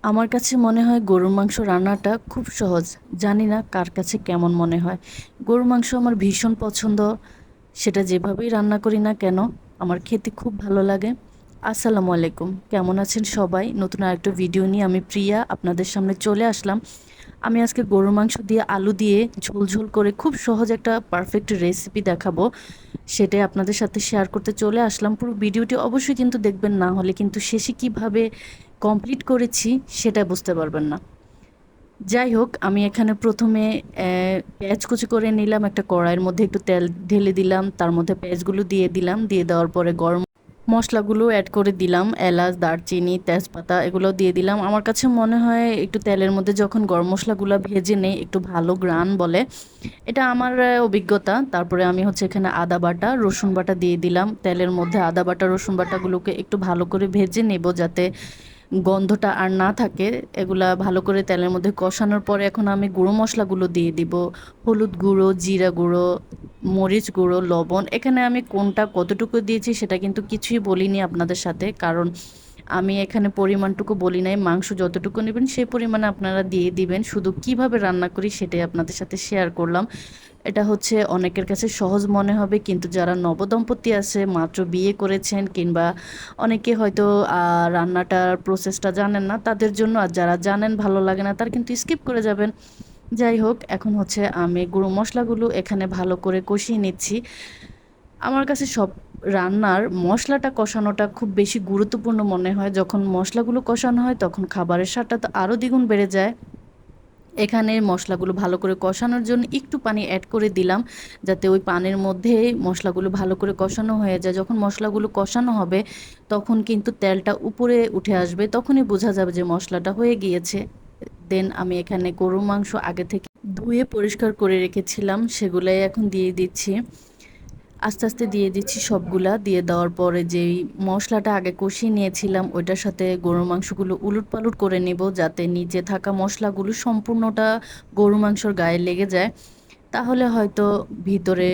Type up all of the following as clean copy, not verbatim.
আমার কাছে মনে হয় গরুর মাংস রান্নাটা খুব সহজ। জানি না কার কাছে কেমন মনে হয়। গরুর মাংস আমার ভীষণ পছন্দ। সেটা যেভাবেই রান্না করি না কেন, আমার খেতে খুব ভালো লাগে। আসসালামু আলাইকুম। কেমন আছেন সবাই? নতুন আরেকটা ভিডিও নিয়ে আমি প্রিয়া আপনাদের সামনে চলে আসলাম। আমি আজকে গরুর মাংস দিয়ে আলু দিয়ে ঝোল ঝোল করে খুব সহজ একটা পারফেক্ট রেসিপি দেখাবো। সেটাই আপনাদের সাথে শেয়ার করতে চলে আসলাম। পুরো ভিডিওটি অবশ্যই কিন্তু দেখবেন, না হলে কিন্তু শেষে কিভাবে কমপ্লিট করেছি সেটা বুঝতে পারবেন না। যাই হোক, আমি এখানে প্রথমে পেঁয়াজ কুচি করে নিলাম। একটা কড়াইয়ের মধ্যে একটু তেল ঢেলে দিলাম, তার মধ্যে পেঁয়াজগুলো দিয়ে দিলাম। দিয়ে দেওয়ার পরে গরম মশলাগুলো অ্যাড করে দিলাম। এলাচ, দারচিনি, তেজপাতা এগুলো দিয়ে দিলাম। আমার কাছে মনে হয় একটু তেলের মধ্যে যখন গরম মশলাগুলো ভেজে নেই একটু ভালো গ্রান বলে, এটা আমার অভিজ্ঞতা। তারপরে আমি হচ্ছে এখানে আদা বাটা, রসুন বাটা দিয়ে দিলাম। তেলের মধ্যে আদা বাটা, রসুন বাটাগুলোকে একটু ভালো করে ভেজে নেব যাতে গন্ধটা আর না থাকে। এগুলা ভালো করে তেলের মধ্যে কষানোর পরে এখন আমি গুঁড়ো মশলাগুলো দিয়ে দিব। হলুদ গুঁড়ো, জিরা গুঁড়ো, মরিচ গুঁড়ো, লবণ। এখানে আমি কোনটা কতটুকু দিয়েছি সেটা কিন্তু কিছুই বলিনি আপনাদের সাথে, কারণ আমি এখানে পরিমাণটুকু বলি নাই। মাংস যতটুকু নেবেন সেই পরিমাণে আপনারা দিয়ে দিবেন। শুধু কিভাবে রান্না করি সেটাই আপনাদের সাথে শেয়ার করলাম। এটা হচ্ছে অনেকের কাছে সহজ মনে হবে, কিন্তু যারা নবদম্পতি আছে, মাত্র বিয়ে করেছেন, কিংবা অনেকে হয়তো রান্নাটার প্রসেসটা জানেন না তাদের জন্য, আর যারা জানেন ভালো লাগে না তার কিন্তু স্কিপ করে যাবেন। যাই হোক, এখন হচ্ছে আমি গুঁড়ো মশলাগুলো এখানে ভালো করে কষিয়ে নিচ্ছি। আমার কাছে সব রান্নার মশলাটা কষানোটা খুব বেশি গুরুত্বপূর্ণ মনে হয়। যখন মশলাগুলো কষানো হয় তখন খাবারের স্বাদটা তো আরও দ্বিগুণ বেড়ে যায়। এখানে মশলাগুলো ভালো করে কষানোর জন্য একটু পানি অ্যাড করে দিলাম, যাতে ওই পানির মধ্যে মশলাগুলো ভালো করে কষানো হয়ে যায়। যখন মশলাগুলো কষানো হবে তখন কিন্তু তেলটা উপরে উঠে আসবে, তখনই বোঝা যাবে যে মশলাটা হয়ে গিয়েছে। দেন আমি এখানে গরুর মাংস আগে থেকে ধুয়ে পরিষ্কার করে রেখেছিলাম, সেগুলাই এখন দিয়ে দিচ্ছি। আস্তে আস্তে দিয়ে দিচ্ছি সবগুলা। দিয়ে দেওয়ার পরে যেই মশলাটা আগে কষিয়ে নিয়েছিলাম ওইটার সাথে গরুর মাংসগুলো উলটপালট করে নেব, যাতে নিচে থাকা মশলাগুলো সম্পূর্ণটা গরুর মাংসর গায়ে লেগে যায়। তাহলে হয়তো ভিতরে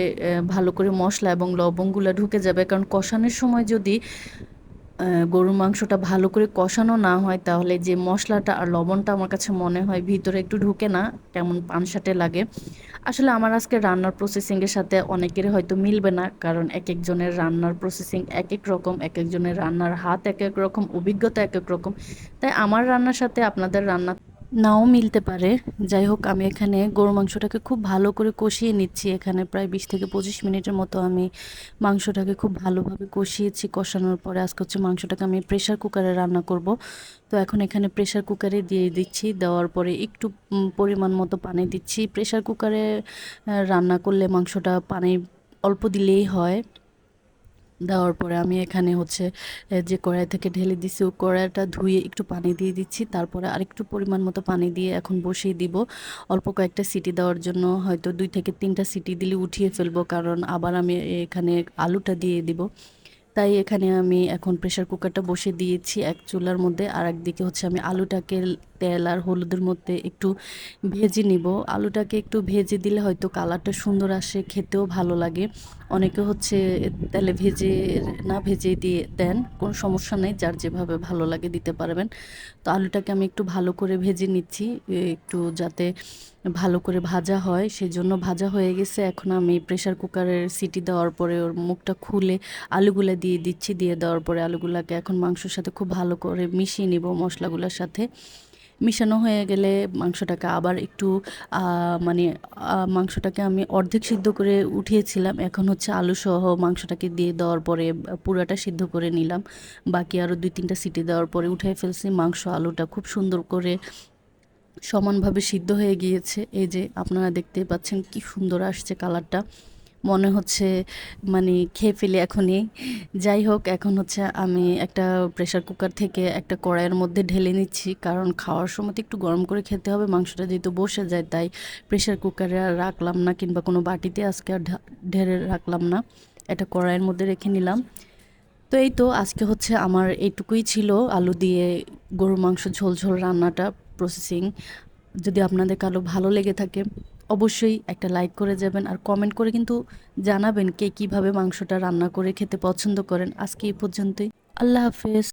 ভালো করে মশলা এবং লবণগুলো ঢুকে যাবে। কারণ কষানোর সময় যদি গরুর মাংসটা ভালো করে কষানো না হয় তাহলে যে মশলাটা আর লবণটা আমার কাছে মনে হয় ভিতরে একটু ঢুকে না, কেমন পানসাটে লাগে। আসলে আমার আজকে রান্নার প্রসেসিংয়ের সাথে অনেকের হয়তো মিলবে না, কারণ এক একজনের রান্নার প্রসেসিং এক এক রকম, এক একজনের রান্নার হাত এক এক রকম, অভিজ্ঞতা এক এক রকম। তাই আমার রান্নার সাথে আপনাদের রান্না নাও মিলতে পারে। যাই হোক, আমি এখানে গরু মাংসটাকে খুব ভালো করে কষিয়ে নিচ্ছি। এখানে প্রায় 20 থেকে 25 মিনিটের মতো আমি মাংসটাকে খুব ভালোভাবে কষিয়েছি। কষানোর পরে আজকে হচ্ছে মাংসটাকে আমি প্রেশার কুকারে রান্না করব। তো এখন এখানে প্রেশার কুকারে দিয়ে দিচ্ছি। দেওয়ার পরে একটু পরিমাণ মতো পানি দিচ্ছি। প্রেশার কুকারে রান্না করলে মাংসটা পানি অল্প দিলেই হয়। দেওয়ার পরে আমি এখানে হচ্ছে যে কড়াই থেকে ঢেলে দিছি ওই কড়াইটা ধুয়ে একটু পানি দিয়ে দিচ্ছি। তারপরে আরেকটু পরিমাণ মতো পানি দিয়ে এখন বসিয়ে দিব অল্প কয়েকটা সিটি দেওয়ার জন্য। হয়তো 2 থেকে 3টা সিটি দিলে উঠিয়ে ফেলবো, কারণ আবার আমি এখানে আলুটা দিয়ে দিব। তাই এখানে আমি এখন প্রেশার কুকারটা বসিয়ে দিয়েছি এক চুলার মধ্যে, আর একদিকে হচ্ছে আমি আলুটাকে তেল আর হলুদের মধ্যে একটু ভেজে নিব। আলুটাকে একটু ভেজে দিলে হয়তো কালারটা সুন্দর আসে, খেতেও ভালো লাগে। অনেকে হচ্ছে তেলে ভেজে না ভেজে দিয়ে দেন, কোনো সমস্যা নেই, যার যেভাবে ভালো লাগে দিতে পারবেন। তো আলুটাকে আমি একটু ভালো করে ভেজে নিচ্ছি, একটু যাতে ভালো করে ভাজা হয়, সেজন্য ভাজা হয়ে গেছে। এখন আমি প্রেশার কুকারের সিটি দেওয়ার পরে ওর মুখটা খুলে আলুগুলা দিয়ে দিচ্ছি। দিয়ে দেওয়ার পরে আলুগুলাকে এখন মাংসর সাথে খুব ভালো করে মিশিয়ে নিব মশলাগুলোর সাথে। মিশানো হয়ে গেলে মাংসটাকে আবার একটু মানে মাংসটাকে আমি অর্ধেক সিদ্ধ করে উঠিয়েছিলাম। এখন হচ্ছে আলু সহ মাংসটাকে দিয়ে দেওয়ার পরে পুরাটা সিদ্ধ করে নিলাম। বাকি আরও 2-3টা সিটি দেওয়ার পরে উঠিয়ে ফেলছি। মাংস আলুটা খুব সুন্দর করে সমানভাবে সিদ্ধ হয়ে গিয়েছে। এই যে আপনারা দেখতেই পাচ্ছেন কি সুন্দর আসছে কালারটা, মনে হচ্ছে মানে খেয়ে ফেলি এখনই। যাই হোক, এখন হচ্ছে আমি একটা প্রেশার কুকার থেকে একটা কড়াইয়ের মধ্যে ঢেলে নিচ্ছি, কারণ খাওয়ার সময় তো একটু গরম করে খেতে হবে। মাংসটা যেহেতু বসে যায় তাই প্রেশার কুকারে আর রাখলাম না, কিংবা কোনো বাটিতে আজকে আর ঢেলে রাখলাম না, একটা কড়াইয়ের মধ্যে রেখে নিলাম। তো এই তো আজকে হচ্ছে আমার এইটুকুই ছিল আলু দিয়ে গরুর মাংস ঝোল ঝোল রান্নাটা প্রসেসিং। যদি আপনাদের কারো ভালো লেগে থাকে অবশ্যই একটা লাইক করে যাবেন, আর কমেন্ট করে কিন্তু জানাবেন কে কীভাবে মাংসটা রান্না করে খেতে পছন্দ করেন। আজকে এই পর্যন্তই। আল্লাহ হাফেজ।